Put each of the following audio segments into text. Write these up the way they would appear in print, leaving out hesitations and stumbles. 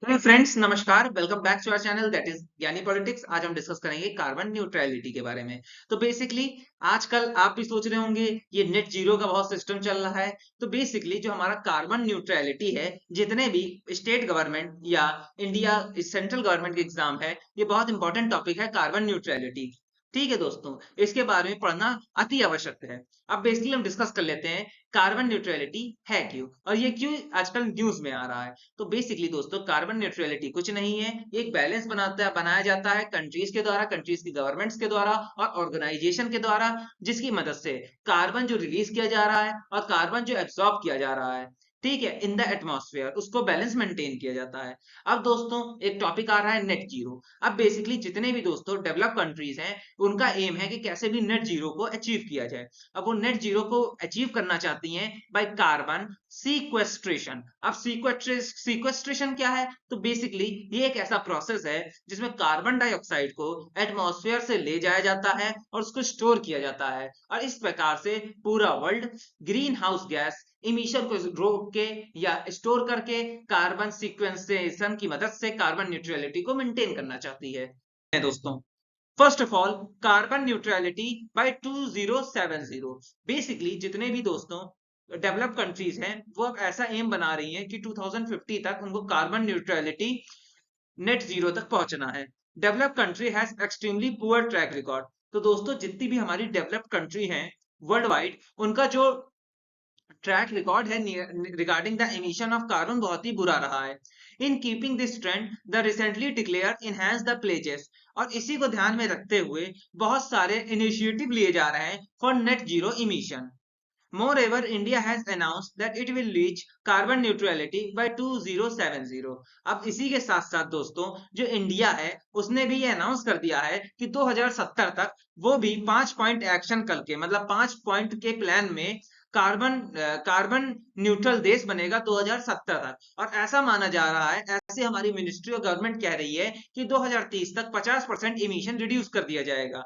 Hello friends, नमस्कार। Welcome back to our channel that is Gyani politics. आज हम discuss करेंगे कार्बन न्यूट्रलिटी के बारे में। तो बेसिकली आजकल आप भी सोच रहे होंगे ये नेट जीरो का बहुत सिस्टम चल रहा है। तो बेसिकली जो हमारा कार्बन न्यूट्रलिटी है, जितने भी स्टेट गवर्नमेंट या इंडिया सेंट्रल गवर्नमेंट के एग्जाम है, ये बहुत इंपॉर्टेंट टॉपिक है कार्बन न्यूट्रलिटी। ठीक है दोस्तों, इसके बारे में पढ़ना अति आवश्यक है। अब बेसिकली हम डिस्कस कर लेते हैं कार्बन न्यूट्रलिटी है क्यों और ये क्यों आजकल न्यूज में आ रहा है। तो बेसिकली दोस्तों, कार्बन न्यूट्रलिटी कुछ नहीं है, एक बैलेंस बनाया जाता है कंट्रीज के द्वारा, कंट्रीज की गवर्नमेंट्स के द्वारा और ऑर्गेनाइजेशन के द्वारा, जिसकी मदद से कार्बन जो रिलीज किया जा रहा है और कार्बन जो एब्सॉर्ब किया जा रहा है, ठीक है, इन द एटमॉस्फेयर, उसको बैलेंस मेंटेन किया जाता है। अब दोस्तों एक टॉपिक आ रहा है नेट जीरो। अब बेसिकली जितने भी दोस्तों डेवलप कंट्रीज हैं, उनका एम है कि कैसे भी नेट जीरो को अचीव किया जाए। अब वो नेट जीरो को अचीव करना चाहती हैं बाय कार्बन सीक्वेस्ट्रेशन। अब सीक्वेस्ट्रेशन क्या है? तो बेसिकली ये एक ऐसा प्रोसेस है जिसमें कार्बन डाइऑक्साइड को एटमॉस्फेयर से ले जाया जाता है और उसको स्टोर किया जाता है, और इस प्रकार से पूरा world green house gas emission को रोक के या स्टोर करके कार्बन सीक्वेंसेशन की मदद से कार्बन न्यूट्रलिटी को मेंटेन करना चाहती है दोस्तों। First of all, carbon neutrality by 2070। Basically जितने भी दोस्तों डेवलप कंट्रीज हैं, वो अब ऐसा एम बना रही हैं कि 2050 तक उनको कार्बन न्यूट्रलिटी नेट जीरो तक पहुंचना है। Develop country has extremely poor track record. तो दोस्तों जितनी भी हमारी डेवलप्ड कंट्री हैं वर्ल्ड वाइड, उनका जो ट्रैक रिकॉर्ड है regarding the emission of carbon बहुत ही बुरा रहा है। In keeping this trend the recently declare enhance the pledges. और इसी को ध्यान में रखते हुए बहुत सारे इनिशिएटिव लिए जा रहे हैं for net zero emission. Moreover, India has announced that it will reach carbon neutrality by 2070। अब इसी के साथ साथ दोस्तों, जो इंडिया है उसने भी ये अनाउंस कर दिया है कि 2070 तक वो भी 5 पॉइंट एक्शन करके, मतलब 5 पॉइंट के प्लान में कार्बन न्यूट्रल देश बनेगा 2070 तक। और ऐसा माना जा रहा है, ऐसे हमारी मिनिस्ट्री और गवर्नमेंट कह रही है कि 2030 तक 50% इमिशन रिड्यूस कर दिया जाएगा।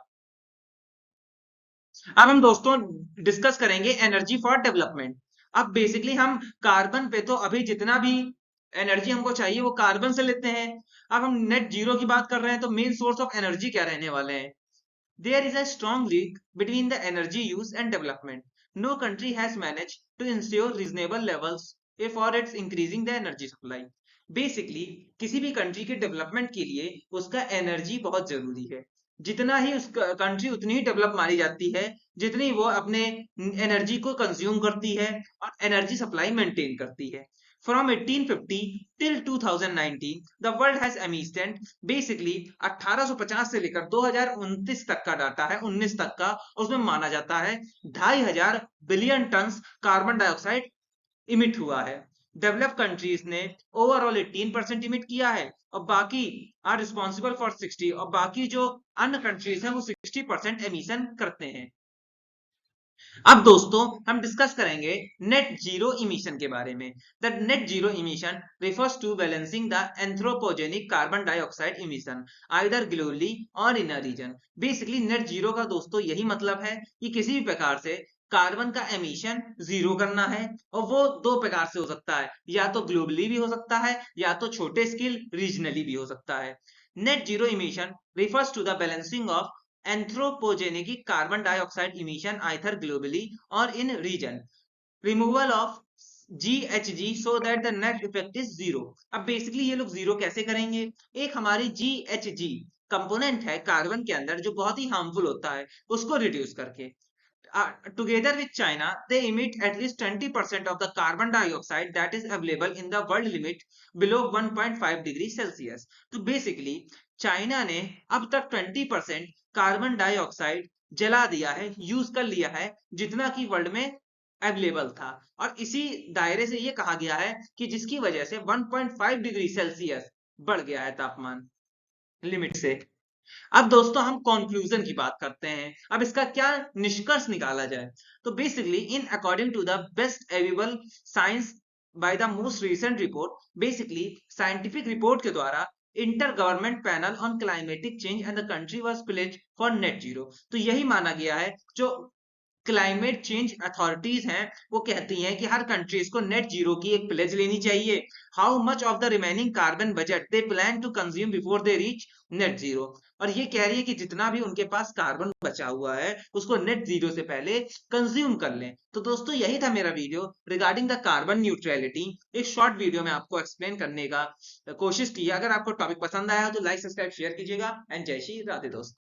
अब हम दोस्तों डिस्कस करेंगे एनर्जी फॉर डेवलपमेंट। अब बेसिकली हम कार्बन पे तो अभी जितना भी एनर्जी हमको चाहिए वो कार्बन से लेते हैं। अब हम नेट जीरो की बात कर रहे हैं तो मेन सोर्स ऑफ एनर्जी क्या रहने वाले हैं? There is a strong link between the energy use and development. No country has manage to ensure reasonable levels for its increasing the energy supply. Basically किसी भी कंट्री के development के लिए उसका एनर्जी बहुत जरूरी है। जितना ही उस कंट्री उतनी ही डेवलप मानी जाती है जितनी वो अपने एनर्जी को कंज्यूम करती है और एनर्जी सप्लाई मेंटेन करती है। From 1850 till 2019, the world has emitted basically 1850 से लेकर 2029 तक का डाटा है, 19 तक का। उसमें माना जाता है 2500 billion ton carbon dioxide emit हुआ है। डेवलप कंट्रीज ने ओवरऑल 18% इमिट किया है और बाकी आर रिस्पॉन्सिबल फॉर 60, और बाकी जो अन्य कंट्रीज हैं वो 60% एमिशन करते हैं। अब दोस्तों हम डिस्कस करेंगे नेट जीरो इमिशन के बारे में। The net zero emission refers to balancing the anthropogenic carbon dioxide emission either globally और in a region. Basically net zero का दोस्तों यही मतलब है कि किसी भी प्रकार से कार्बन का एमिशन जीरो करना है, और वो दो प्रकार से हो सकता है, या तो ग्लोबली भी हो सकता है या तो छोटे स्केल रीजनली भी हो सकता है। Net zero emission refers to the balancing of anthropogenic carbon dioxide emission either globally or in region, removal of GHG so that the net effect is zero। अब बेसिकली ये लोग जीरो कैसे करेंगे? एक हमारी GHG कंपोनेंट है carbon के अंदर जो बहुत ही हार्मफुल होता है, उसको रिड्यूस करके। Together with China, they emit at least 20% of the carbon dioxide that is available in the world limit below 1.5 degree Celsius. तो बेसिकली चाइना ने अब तक 20% कार्बन डाइऑक्साइड जला दिया है, यूज कर लिया है, जितना कि वर्ल्ड में अवेलेबल था। और इसी दायरे से ये कहा गया है कि जिसकी वजह से 1.5 डिग्री सेल्सियस बढ़ गया है तापमान लिमिट से। अब दोस्तों हम कंक्लूजन की बात करते हैं। अब इसका क्या निष्कर्ष निकाला जाए? तो basically in according to the best available science by the most recent report, basically scientific report के द्वारा inter government panel on climatic change and the country was pledge for net zero. तो यही माना गया है, जो क्लाइमेट चेंज अथॉरिटीज हैं, वो कहती हैं कि हर कंट्रीज को नेट जीरो की एक प्लेज लेनी चाहिए। How much of the remaining carbon budget they plan to consume before they reach net zero. और ये कह रही है कि जितना भी उनके पास कार्बन बचा हुआ है उसको नेट जीरो से पहले कंज्यूम कर लें। तो दोस्तों यही था मेरा video regarding the carbon neutrality. एक शॉर्ट वीडियो में आपको एक्सप्लेन करने का कोशिश की। अगर आपको टॉपिक पसंद आया तो लाइक सब्सक्राइब शेयर कीजिएगा। एंड जय श्री राधे दोस्तों।